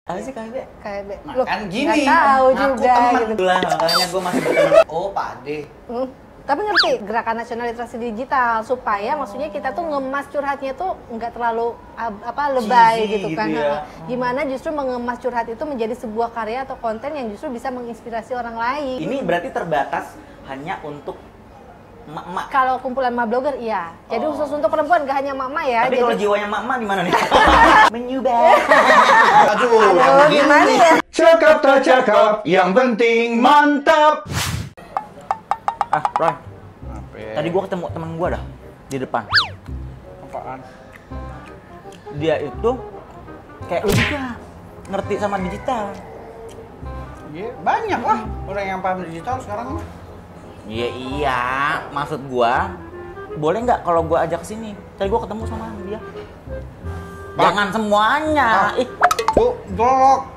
Apa sih KBB? KBB. Loh, kan gini. Nggak tahu aku juga teman. gitu. Itulah makanya gue masih berteman. Oh, Pak Ade. Tapi ngerti gerakan nasional literasi digital supaya maksudnya kita tuh ngemas curhatnya tuh nggak terlalu lebay Cheesy gitu kan. gitu ya. Gimana justru mengemas curhat itu menjadi sebuah karya atau konten yang justru bisa menginspirasi orang lain. Ini berarti terbatas hanya untuk emak-emak. Kalau kumpulan emak blogger iya. Jadi khusus untuk perempuan gak hanya emak-emak ya. Tapi jadi... kalau jiwanya emak-emak gimana nih? Menyubah. Aduh, gimana ya? Cakap tak cakap, yang penting mantap. Ah, Roy. Apa? Tadi gue ketemu teman gue dah di depan. Apaan? Dia itu kayak lu juga ngerti sama digital. Iya, banyak lah orang yang paham digital sekarang. Iya, maksud gua boleh nggak kalau gua ajak sini? Tadi gua ketemu sama dia. Jangan semuanya. Ih, Tuh, golok.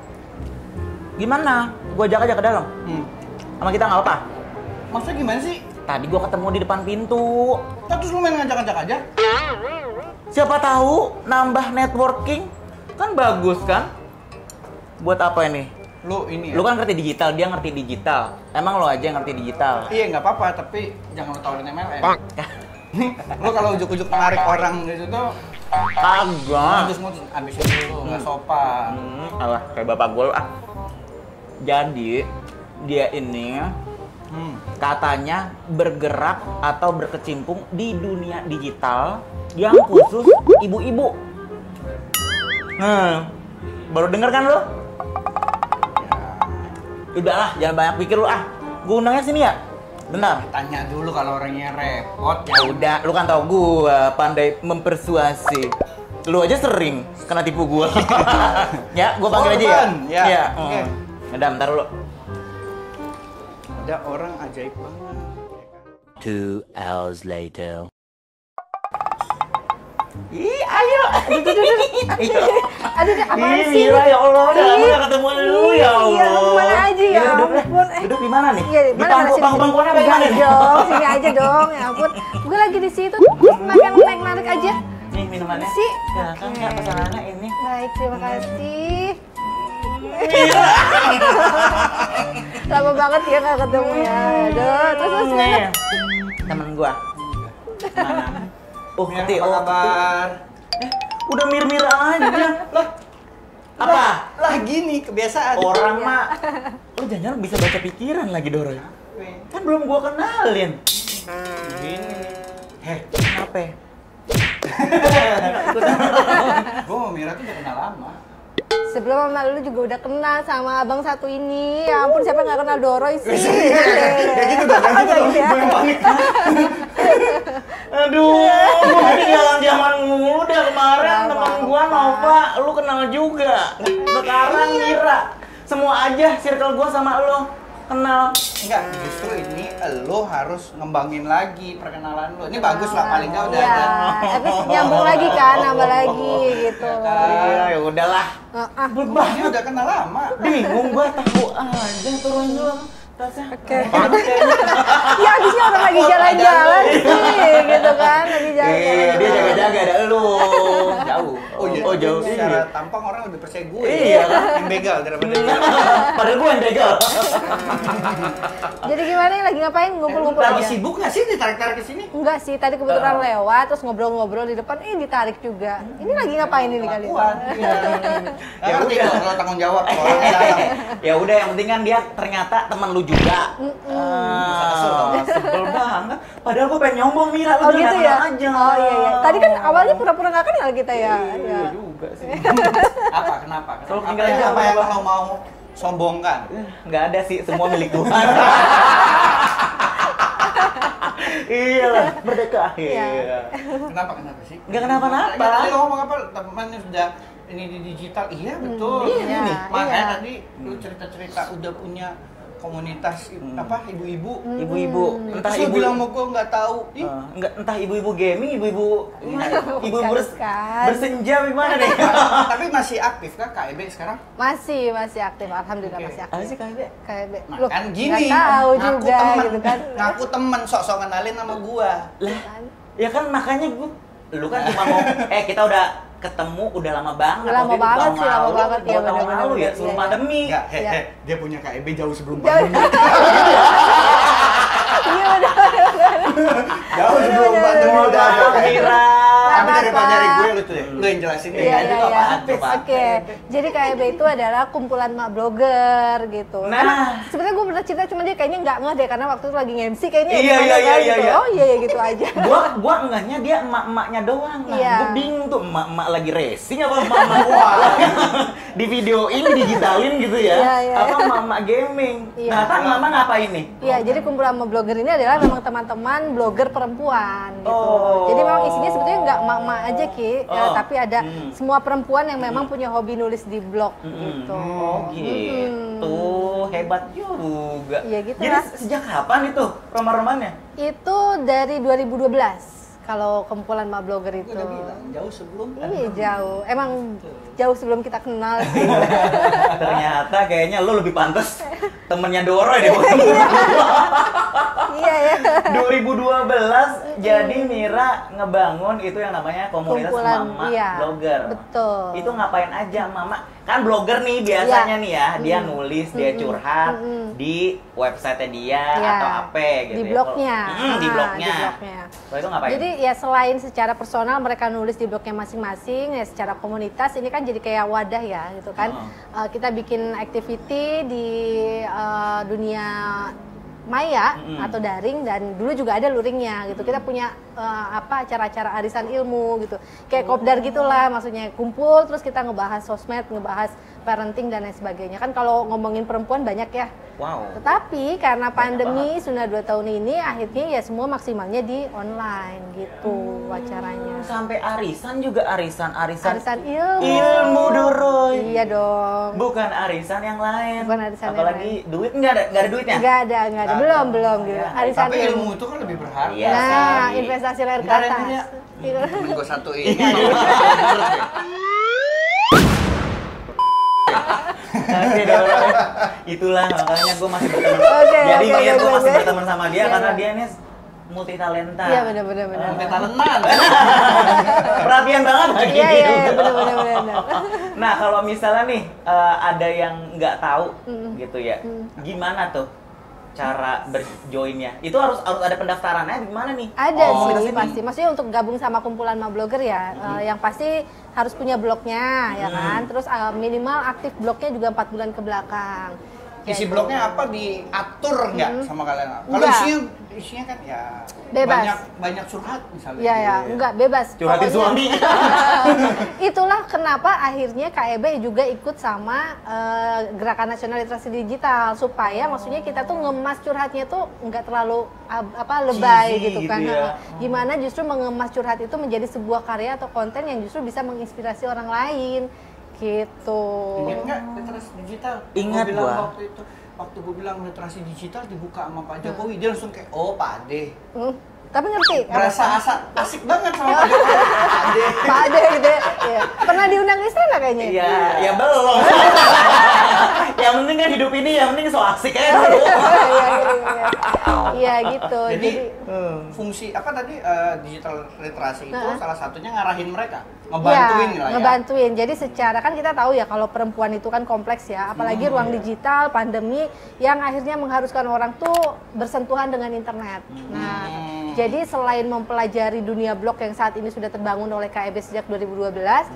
gimana? Gua ajak aja ke dalam. Sama kita nggak apa-apa. Maksudnya gimana sih? Tadi gua ketemu di depan pintu. Nah, terus lu main ngajak-ngajak aja? Siapa tahu nambah networking kan bagus kan? Buat apa ini? Lu ini ya? Lu kan ngerti digital, dia ngerti digital. Emang lo aja yang ngerti digital. Iya, nggak apa-apa, tapi jangan lu tawarin MLM. Lu kalau ujuk-ujuk narik orang gitu tuh Kagak. mutus-mutus, abisin dulu, nggak sopan. Alah, kayak bapak gue ah. Jadi dia ini katanya bergerak atau berkecimpung di dunia digital yang khusus ibu-ibu. Baru denger kan lo? Udahlah, jangan banyak pikir lu ah. Gue undangnya sini ya. Bentar. Tanya dulu kalau orangnya repot. Ya udah, lu kan tau gua pandai mempersuasi. Lu aja sering kena tipu gua. Ya, gua panggil aja ya. Depan. Ya. Iya. Oke. Udah, bentar dulu. Ada orang ajaib banget. 2 hours later. Ih, ayo. Aduh, apaan Ih, sih? Mira, ya Allah, udah lama gak ketemu lu ya Allah. Iya, lu kemana aja ya ampun. Duduk di mana nih? Iya, Di mana sini? bangku-bangkuannya apa gimana nih? dong, sini aja dong. Ya ampun. Gue lagi di situ. Makan narik aja. Nih minumannya. Sih. Silakan Kak, pesanannya ini. Baik, terima kasih. Lama banget ya gak ketemu ya. Aduh, terus gimana? Nih, temen gua. Mana? Oh, Mir, Keti, apa oh, kabar? udah mir-mir aja. Lah, Apa? lah gini kebiasaan. Orang mah, lu jangan bisa baca pikiran lagi Doro. Kan belum gua kenalin. Gini. Kenapa? Gua sama Mira tuh udah kenal lama. Sebelum sama lu juga udah kenal sama abang satu ini. Ya ampun, siapa yang gak kenal Doroy sih? Kayak gitu dong, kayak gitu dong. Gitu ya. Gue yang panik. Aduh, gua ini jalan zaman muda kemarin teman gua Nova, lu kenal juga. Sekarang Mira, semua aja circle gua sama lu kenal. Enggak, justru ini lo harus ngembangin lagi perkenalan lo. Ini bagus lah, paling nggak udah Iya, ada. tapi nyambung lagi kan, nambah lagi gitu. Iya, ya udahlah. Ini udah kenal lama. Bingung gua, tahu aja turun dulu tasnya. Oke. Ya abisnya orang lagi jalan-jalan sih, gitu kan, lagi jalan-jalan. Dia jaga-jaga ada lu. Jauh. Oh, jauh. Secara tampang orang lebih percaya gue. Iya kan? Yang begal daripada dia. Padahal gua yang begal. Jadi gimana nih, lagi ngapain? Ngumpul-ngumpul Lagi aja? sibuk nggak sih ditarik-tarik ke sini? Enggak sih, tadi kebetulan lewat, terus ngobrol-ngobrol di depan, ditarik juga. Ini lagi ngapain ini kali? Kelakuan. Iya. Ya Ngerti udah. dong kalau tanggung jawab kalau orangnya datang. Ya udah, yang penting kan dia ternyata teman lu juga. Kesel dong. Sebel banget. Padahal gua pengen nyombong Mira, lu Oh gitu ya? aja. Oh iya iya. Tadi kan awalnya pura-pura nggak kenal kita ya. Iya Ya. juga sih. Apa? Kenapa? Selalu Apa tinggal aja, yang apa? lo mau sombongkan? Nggak ada sih, semua milik Tuhan. Iya lah, merdeka. Iya. Kenapa sih? Nggak kenapa-napa. Tadi lo ngomong apa? Temannya sudah ini di digital. Iya betul. Iya, Ini makanya iya. tadi lu cerita-cerita udah punya komunitas apa ibu-ibu. Ibu-ibu, entah Terus lu ibu bilang mau gue nggak tahu. Ih, enggak, entah ibu-ibu gaming, ibu-ibu Bukan. bersenja gimana deh. tapi masih aktif kah KEB sekarang? Masih aktif, alhamdulillah masih aktif. Apa sih KBB? KBB. Nah, kan gini. nggak tahu ngaku juga temen, gitu kan. Ngaku temen sok-sok kenalin sama gua. Lah, ya kan makanya lu kan cuma mau kita udah ketemu udah lama banget. Udah lama Waktu itu banget tahun sih, lama lalu, banget. Iya, 2 tahun benar-benar, lalu ya, iya, sebelum iya. pandemi. Enggak, Iya. dia punya KEB jauh sebelum Jauh. pandemi. Iya benar. Jauh sebelum pandemi udah ada. Mira. Tapi Apa? daripada dari gue lu yang jelasin deh. Iya, itu iya, apaan iya. tuh, Pak? Oke, jadi KEB itu adalah kumpulan mak blogger gitu. Nah. Sebenarnya gue pernah cerita, cuma dia kayaknya nggak ngeh deh karena waktu itu lagi nge-MC kayaknya. Iya, gimana iya, kan iya, gitu. iya. Oh iya ya gitu aja. Gua enggaknya dia emak-emaknya doang. Nah, Iya. gua bingung tuh emak-emak lagi racing apa emak-emak wah. Di videoin, digitalin gitu ya. Iya, iya. Apa emak-emak gaming. Iya. Nah, tak emak ngapain nih? Iya, jadi kumpulan mak blogger ini adalah memang teman-teman blogger perempuan gitu. Oh. Jadi memang isinya sebetulnya nggak emak-emak aja Ki, ya, Oh. tapi ada semua perempuan yang memang punya hobi nulis di blog gitu. Oh gitu, hebat juga. Iya, gitu Jadi lah. sejak kapan itu roman-romannya? Itu dari 2012 kalau kumpulan mak blogger itu. Udah bilang jauh sebelum. Iya jauh, emang jauh sebelum kita kenal sih. Ternyata kayaknya lo lebih pantas temennya Doro deh. Iya ya. 2012 jadi Mira ngebangun itu yang namanya komunitas Kumpulan, mama iya, blogger. betul. Itu ngapain aja mama? Kan blogger nih biasanya Iya. nih ya, dia nulis, dia curhat di website dia Iya. atau apa gitu. Di ya. blognya. Di Ah, blognya. di blognya. Kalau itu ngapain? Jadi ya selain secara personal mereka nulis di blognya masing-masing, ya secara komunitas ini kan jadi kayak wadah ya gitu kan. Kita bikin activity di dunia maya atau daring, dan dulu juga ada luringnya gitu. Kita punya acara-acara arisan ilmu gitu, kayak kopdar gitulah, maksudnya kumpul terus kita ngebahas sosmed, ngebahas parenting dan lain sebagainya. Kan kalau ngomongin perempuan banyak ya. Wow. Tetapi karena pandemi sudah 2 tahun ini, akhirnya ya semua maksimalnya di online gitu acaranya. Sampai arisan juga arisan Arisan ilmu. ilmu Doroy. Iya dong. Bukan arisan yang lain. Bukan arisan yang Apalagi duit nggak ada duitnya. Nggak ada. Belum gitu. Ya, Arisan Tapi ilmu itu kan lebih berharga. Iya Nah, sih. investasi layar ke Bentar ya, atas. Mir, ya. Gitu. Temen gue satu ini. Oke, Doro. Itulah makanya gue masih berteman. Oke, Jadi oke, gue oke, masih oke. berteman sama dia Iya, karena iya. dia ini multi talenta. Iya benar. Multi talentan. Perhatian banget lagi Iya dia. benar. Nah kalau misalnya nih ada yang nggak tahu gitu ya, gimana tuh cara berjoinnya? Itu harus ada pendaftarannya gimana nih? Ada Komunitas sih ini? pasti. Maksudnya untuk gabung sama kumpulan ma blogger ya, yang pasti harus punya blognya ya kan. Terus minimal aktif blognya juga 4 bulan ke belakang. Isi Gitu. blognya apa diatur nggak sama kalian? Kalau Enggak. isinya kan ya Bebas. banyak curhat misalnya. Iya ya, enggak bebas. Curhatin Pokoknya- suami. Itulah kenapa akhirnya KEB juga ikut sama Gerakan Nasional Literasi Digital, supaya maksudnya kita tuh ngemas curhatnya tuh nggak terlalu lebay Cheesy gitu kan. gitu ya. Gimana justru mengemas curhat itu menjadi sebuah karya atau konten yang justru bisa menginspirasi orang lain gitu. Ingat nggak literasi digital? Ingat Gua bilang gua. waktu gue bilang literasi digital dibuka sama Pak Jokowi, dia langsung kayak oh Pak Ade. Tapi ngerti? Berasa asik banget sama Pak Jokowi. Pak Ade. Pak Ade gitu ya. Iya. Pernah diundang istana kayaknya? Iya, ya belum. Yang penting kan hidup ini, yang penting so asik aja dulu. Iya gitu. Jadi Jadi fungsi apa tadi digital literasi itu Nah. salah satunya ngarahin mereka, ngebantuin ya, lah ya. ngebantuin. Jadi secara kan kita tahu ya kalau perempuan itu kan kompleks ya, apalagi ruang digital, pandemi yang akhirnya mengharuskan orang tuh bersentuhan dengan internet. Nah, jadi selain mempelajari dunia blog yang saat ini sudah terbangun oleh KEB sejak 2012,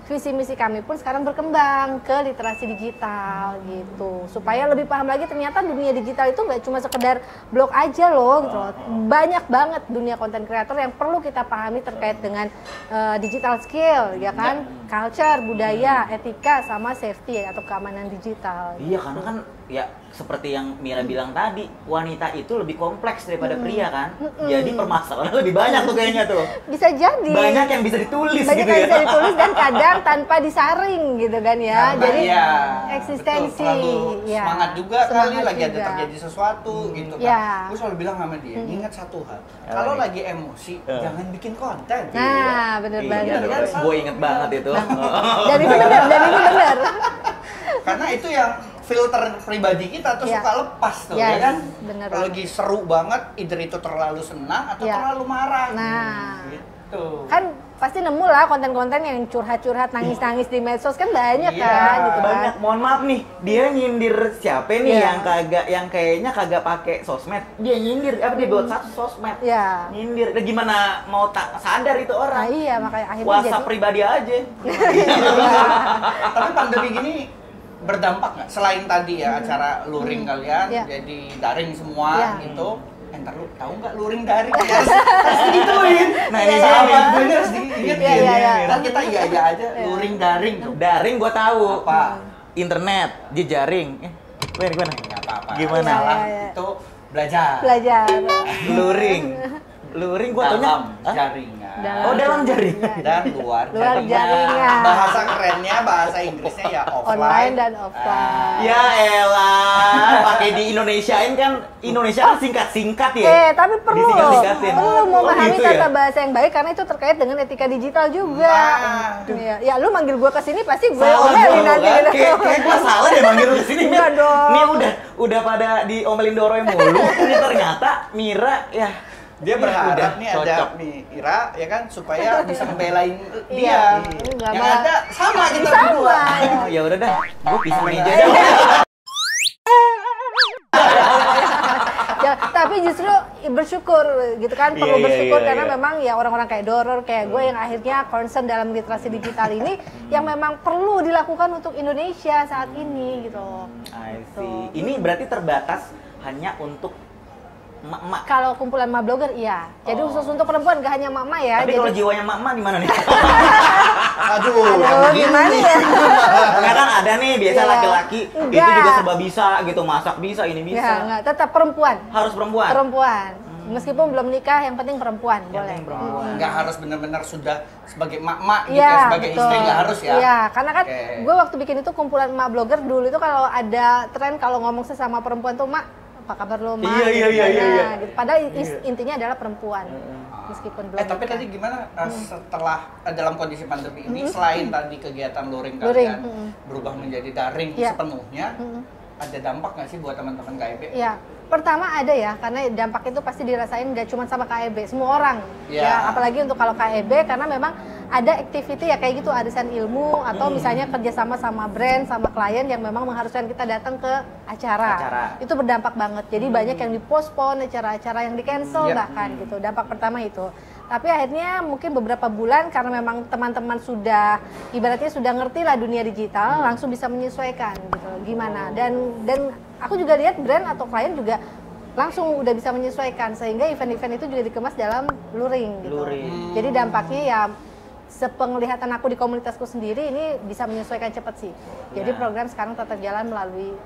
visi misi kami pun sekarang berkembang ke literasi digital gitu, supaya lebih paham lagi ternyata dunia digital itu nggak cuma sekedar blog aja loh gitu loh. Banyak banget dunia konten kreator yang perlu kita pahami terkait dengan digital skill ya kan, culture, budaya, etika, sama safety atau keamanan digital. Iya, karena kan ya seperti yang Mira bilang tadi, wanita itu lebih kompleks daripada pria kan. Jadi permasalahannya lebih banyak tuh kayaknya tuh. Bisa jadi Banyak yang bisa ditulis banyak gitu yang ya. bisa ditulis dan kadang tanpa disaring gitu kan ya. Karena Jadi ya, eksistensi betul, terlalu ya. semangat juga kali Semangat lagi ada juga. terjadi sesuatu gitu kan. Ya. Gue selalu bilang sama dia, ingat satu hal, Apa kalau nih? lagi emosi jangan bikin konten. Nah, bener Iya, banget. kan? gue inget banget itu. Dan itu benar. Karena itu yang filter pribadi kita tuh Ya. suka lepas tuh, Ya, ya kan? bener Kalau banget. lagi seru banget, either itu terlalu senang atau Ya. terlalu marah. Nah, Gitu. kan pasti nemu lah konten-konten yang curhat-curhat, nangis-nangis di medsos kan banyak Iya, kan gitu kan. Banyak. Mohon maaf nih, dia nyindir siapa nih Iya. yang kayaknya kagak pakai sosmed. Dia nyindir dia buat satu sosmed. Iya. Nyindir. Nah, gimana mau tak sadar itu Nah orang? iya makanya akhirnya WhatsApp jadi pribadi aja. Tapi pandemi gini berdampak nggak? Selain tadi ya acara luring kalian Iya. jadi daring semua Iya. gitu. Ntar lu tahu nggak luring daring? Harus digituin. Nah, ini Sama, sama. bener harus diingetin. Iya, iya, iya. Kan kita iya aja luring daring. Daring gua tahu. Apa? Internet, jejaring. Gimana? Nggak apa-apa. Gimana? Salah Iya, iya. itu belajar. belajar. Luring. Luring gua taunya. Dalam Hah? jaringan. Oh, dalam jaringan. Dan luar Luar jaringan. jaringan. Bahasa kerennya, bahasa Inggrisnya ya offline. Online dan offline. Ya elah, pakai di Indonesiain kan. Indonesia kan singkat-singkat ya. Tapi perlu loh, Disingkat-singkatin. perlu memahami gitu ya? tata bahasa yang baik karena itu terkait dengan etika digital juga. Iya, ya lu manggil gua ke sini pasti gue Salah omelin dong, nanti. kan? gitu. Kayak gua salah deh manggil lu kesini. Enggak dong. Nih udah pada diomelin Doroy mulu. Ini ternyata Mira ya. Dia Udah berharap nih cocok. ada nih Ira ya kan supaya bisa membelain Iya, dia. enggak, Yang malah- ada sama kita Sama. berdua. Oh, ya udah dah, gua pisah meja Iya. dah. Ya, tapi justru bersyukur gitu kan, perlu Iya, iya, bersyukur iya, karena iya. memang ya orang-orang kayak Doror kayak gue yang akhirnya concern dalam literasi digital ini yang memang perlu dilakukan untuk Indonesia saat ini gitu. I see. Ini berarti terbatas hanya untuk emak-emak. Kalau kumpulan ma blogger iya. Jadi Oh. khusus untuk perempuan gak hanya mak-mak ya. Tapi jadi kalau jiwanya emak-emak gimana nih? Aduh, aduh gimana ya? Karena kan ada nih biasa Iya. laki-laki itu Enggak. juga serba bisa gitu, masak bisa, ini bisa. Ya, enggak, tetap perempuan. Harus perempuan. Perempuan. Meskipun belum nikah, yang penting perempuan, Yang boleh. penting perempuan. nggak harus benar-benar sudah sebagai mak-mak gitu Iya, ya, sebagai betul. istri nggak harus ya. Iya, karena kan Oke. gue waktu bikin itu kumpulan emak blogger dulu itu kalau ada tren kalau ngomong sesama perempuan tuh mak apa kabar lo mak? Iya, iya, iya, iya, iya. Gitu. Padahal intinya adalah perempuan. Meskipun belum Tapi nikah. tadi gimana setelah dalam kondisi pandemi ini selain tadi kegiatan luring Luring, kalian berubah menjadi daring Iya. sepenuhnya, ada dampak nggak sih buat teman-teman KIB? Iya, pertama ada ya, karena dampak itu pasti dirasain nggak cuma sama KEB, semua orang. Iya. Ya, apalagi untuk kalau KEB karena memang ada activity ya kayak gitu, arisan ilmu atau misalnya kerjasama sama brand, sama klien yang memang mengharuskan kita datang ke acara. Itu berdampak banget. Jadi banyak yang dipospon, acara-acara yang di-cancel Iya. bahkan gitu. Dampak pertama itu. Tapi akhirnya mungkin beberapa bulan karena memang teman-teman sudah ibaratnya sudah ngerti lah dunia digital, langsung bisa menyesuaikan gitu. Gimana? Dan aku juga lihat brand atau klien juga langsung udah bisa menyesuaikan sehingga event-event itu juga dikemas dalam luring gitu. Luring. Jadi dampaknya ya sepenglihatan aku di komunitasku sendiri ini bisa menyesuaikan cepat sih. Jadi Ya. program sekarang tetap jalan melalui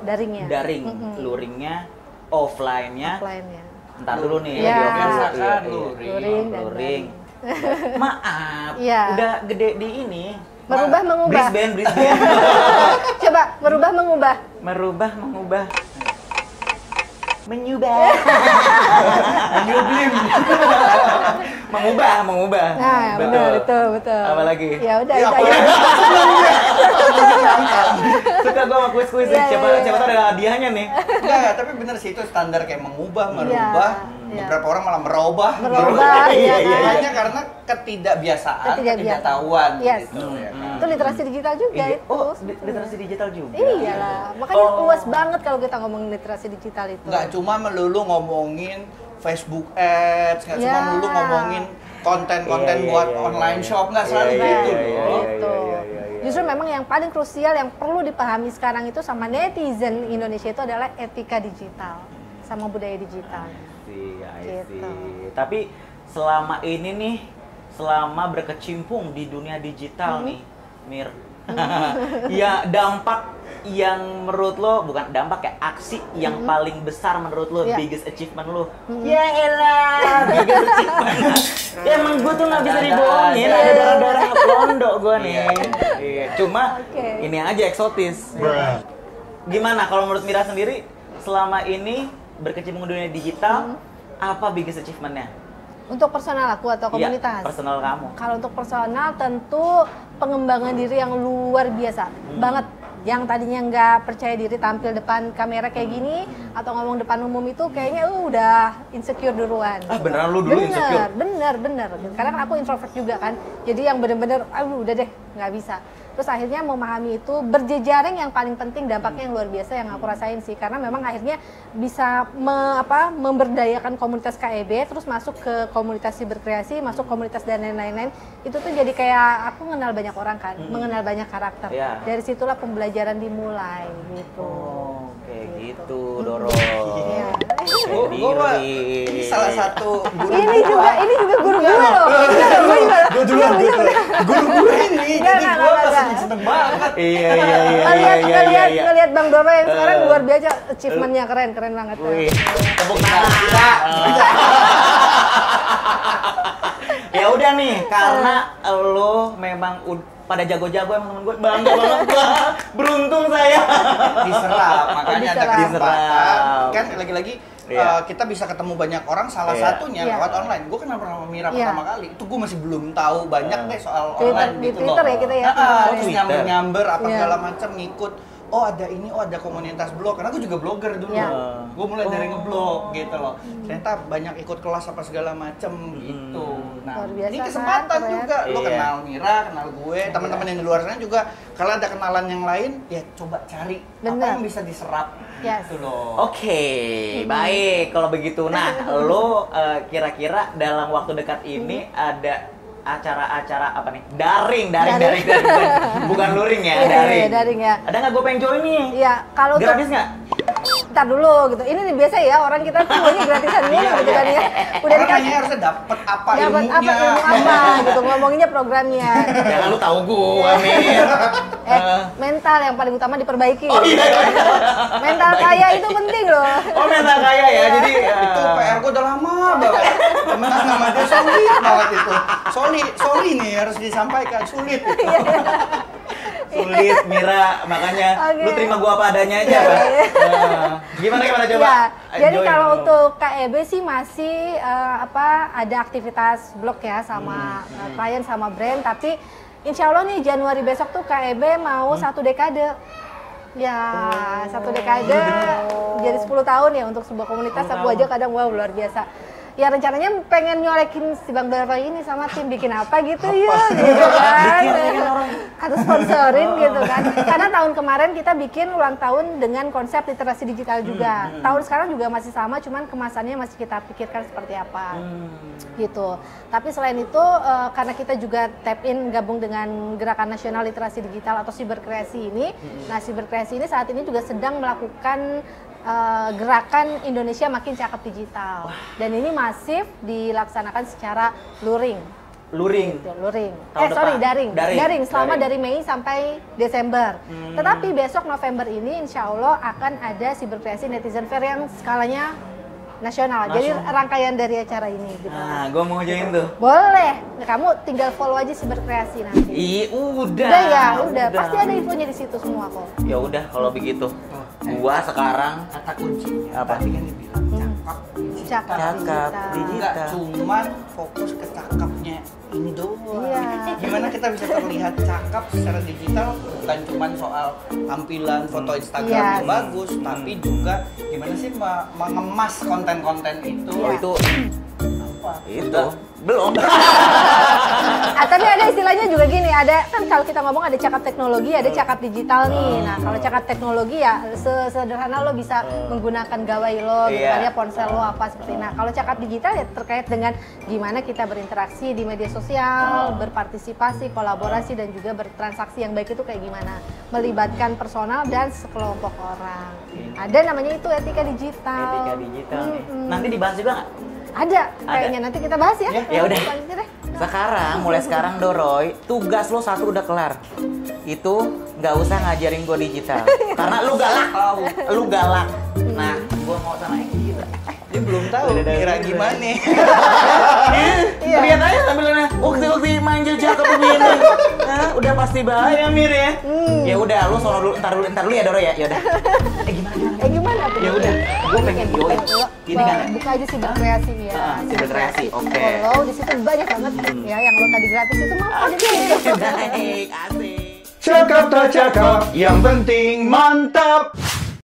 daringnya. Daring, luringnya, offline-nya. Offline-nya. Ntar dulu nih Iya. di office. Biasakan Iya, luring. Luring dan Luring. Maaf, Iya. udah gede di ini. Merubah mengubah. Brisbane. Coba merubah mengubah. Merubah, mengubah. Menyubah. Menyublim. mengubah. Nah, benar betul. Apa lagi? Ya udah Ya, itu apa aja. Suka gua sama kuis-kuis nih. Iya, Siapa iya, siapa tahu ada hadiahnya nih. Enggak, tapi bener sih itu standar kayak mengubah, merubah. iya. Beberapa orang malah merubah. Merubah, iya, iya, kan? Hanya karena ketidakbiasaan, Ketidakbiasaan. ketidaktahuan Yes. gitu ya kan. Itu literasi digital juga Iya. itu. Oh, literasi digital juga. Iyalah, makanya Oh. luas banget kalau kita ngomongin literasi digital itu. Nggak cuma melulu ngomongin Facebook Ads, nggak cuma Ya. melulu ngomongin konten-konten Iya, iya, buat iya, online iya. shop, nggak selalu Iya, gitu iya, loh. iya, Gitu. iya. Justru memang yang paling krusial yang perlu dipahami sekarang itu sama netizen Indonesia itu adalah etika digital sama budaya digital. I see. Gitu. Tapi selama ini nih, selama berkecimpung di dunia digital nih, Mir, ya dampak yang menurut lo, bukan dampak ya, aksi yang paling besar menurut lo, Iya. biggest achievement lo. Ya elah, biggest achievement. Ya emang gue tuh nggak bisa dibohongin, Ada. ada darah-darah londo gue nih. Iya. Iya. Cuma Oke. ini aja eksotis. Gimana kalau menurut Mira sendiri, selama ini berkecimpung di dunia digital, apa biggest achievement-nya? Untuk personal aku atau komunitas? Iya, personal kamu. Kalau untuk personal tentu pengembangan diri yang luar biasa banget. yang tadinya nggak percaya diri tampil depan kamera kayak gini atau ngomong depan umum itu kayaknya udah insecure duluan. Beneran lu dulu insecure? Bener. Karena kan aku introvert juga kan. Jadi yang bener-bener, udah deh, nggak bisa. Terus akhirnya memahami itu, berjejaring yang paling penting, dampaknya yang luar biasa yang aku rasain sih. Karena memang akhirnya bisa memberdayakan komunitas KEB, terus masuk ke komunitas siberkreasi, masuk komunitas dan lain-lain. Itu tuh jadi kayak aku mengenal banyak orang kan, mengenal banyak karakter. Yeah. Dari situlah pembelajaran dimulai gitu. Kayak gitu, Doro. Iya. Ini salah satu guru Ini juga guru gue loh. Gue duluan. Guru gue ini, jadi gue pasti seneng banget. Iya. Ngeliat Bang Doro yang sekarang luar biasa, achievement-nya keren banget. Wih, tepuk tangan. Ya udah nih, karena lo memang pada jago-jago emang temen gue, bangga banget gue, beruntung saya. Diserap, makanya ada Diserap. kesempatan. Kan lagi-lagi kita bisa ketemu banyak orang, salah satunya Iya. lewat online. Gue kenal sama Mira Iya. pertama kali, itu gue masih belum tahu banyak deh soal Twitter, online di gitu loh. Twitter ya kita ya. Terus Twitter. nyamber-nyamber apa Iya. segala macam, ngikut. Oh ada ini, oh ada komunitas blog, karena gue juga blogger dulu. Iya. Gue mulai dari ngeblog gitu loh. Ternyata banyak ikut kelas apa segala macam gitu. Nah, Luar biasa ini kan, kesempatan keren. juga. Lo Iya. kenal Mira, kenal gue, teman-teman yang di luar sana juga. Kalau ada kenalan yang lain, ya coba cari apa Bener. yang bisa diserap. Yes. Gitu loh. Oke, baik kalau begitu. Nah, lo kira-kira dalam waktu dekat ini ada acara-acara apa nih? Daring. Bukan luring ya, Iya, daring. daring ya. Ada nggak gue pengen join nih? Iya, kalau untuk Gratis nggak? ntar dulu gitu. Ini nih biasa ya, orang kita tuh maunya gratisan dulu gitu kan ya. Udah Orang dikasih nanya harusnya dapet apa dapat ilmunya. apa ilmu apa gitu, ngomonginnya programnya. Jangan lu tahu gue, Mir. Mental yang paling utama diperbaiki. Oh iya. Mental kaya itu penting loh. Oh, mental kaya ya. Jadi Itu PR gue udah lama banget. Temenan sama dia sulit banget itu. Sorry nih harus disampaikan, sulit itu. sulit, Mira, makanya Oke. lu terima gua apa adanya aja, Pak. Gimana coba? Ya, jadi Join kalau dulu. untuk KEB sih masih ada aktivitas blog ya sama klien sama brand, tapi insya Allah nih Januari besok tuh KEB mau 1 dekade. Ya, 1 dekade jadi 10 tahun ya untuk sebuah komunitas. Aku aja kadang wow luar biasa. Ya rencananya pengen nyolekin si Bang Doro ini sama tim bikin apa gitu ya, gitu kan. Atau sponsorin gitu kan. Karena tahun kemarin kita bikin ulang tahun dengan konsep literasi digital juga. Tahun sekarang juga masih sama, cuman kemasannya masih kita pikirkan seperti apa. Gitu. Tapi selain itu karena kita juga tap in gabung dengan Gerakan Nasional Literasi Digital atau Siberkreasi ini. Nah, Siberkreasi ini saat ini juga sedang melakukan gerakan Indonesia Makin Cakep Digital. Dan ini masif dilaksanakan secara luring. Luring. Gitu, luring. Tahun depan. Daring selama Daring. dari Mei sampai Desember. Tetapi besok November ini insya Allah akan ada Siberkreasi Netizen Fair yang skalanya nasional. Jadi rangkaian dari acara ini gitu. Nah, gua mau join tuh. Boleh. Nah, kamu tinggal follow aja Siberkreasi nanti. Udah. Udah ya, udah. Pasti ada infonya di situ semua kok. Ya udah kalau begitu. Gua sekarang Kata kuncinya Apa? tadi kan dibilang cakep. Cakep Enggak cuman fokus ke cakepnya ini doang. Iya. Gimana kita bisa terlihat cakep secara digital, bukan cuman soal tampilan foto Instagram Iya. yang bagus, tapi juga gimana sih mengemas konten-konten itu. oh itu Apa? itu belum. Tapi ada istilahnya juga gini, ada kan kalau kita ngomong ada cakap teknologi, ada cakap digital nih. Nah, kalau cakap teknologi ya sederhana lo bisa menggunakan gawai lo, gitu Iya. kan ya, ponsel lo apa seperti. Nah, kalau cakap digital ya terkait dengan gimana kita berinteraksi di media sosial, berpartisipasi, kolaborasi dan juga bertransaksi yang baik itu kayak gimana, melibatkan personal dan sekelompok orang. Ada namanya itu etika digital. Etika digital nih. Nanti dibahas juga nggak? Ada, kayaknya nanti kita bahas ya. Ya udah. Lanjut deh. Mulai sekarang Doroy, tugas lo 1 udah kelar. Itu nggak usah ngajarin gue digital, karena lu galak. Nah, gue mau sama yang gitu. Dia belum tahu kira gimana. Iya. Lihat aja tampilannya. Waktu manggil cakep begini. Nah, udah pasti bahaya Mir ya. Ya udah, lu sono dulu, entar dulu ya Doroy ya. Ya udah. Gimana tuh? Ya udah, gue pengen join. Ini kan ya? Buka aja Siberkreasi ya. Siberkreasi, oke. Follow di situ banyak banget ya yang lo tadi gratis itu mau aja gitu. Baik, asik. Cakap tak cakap, yang penting mantap.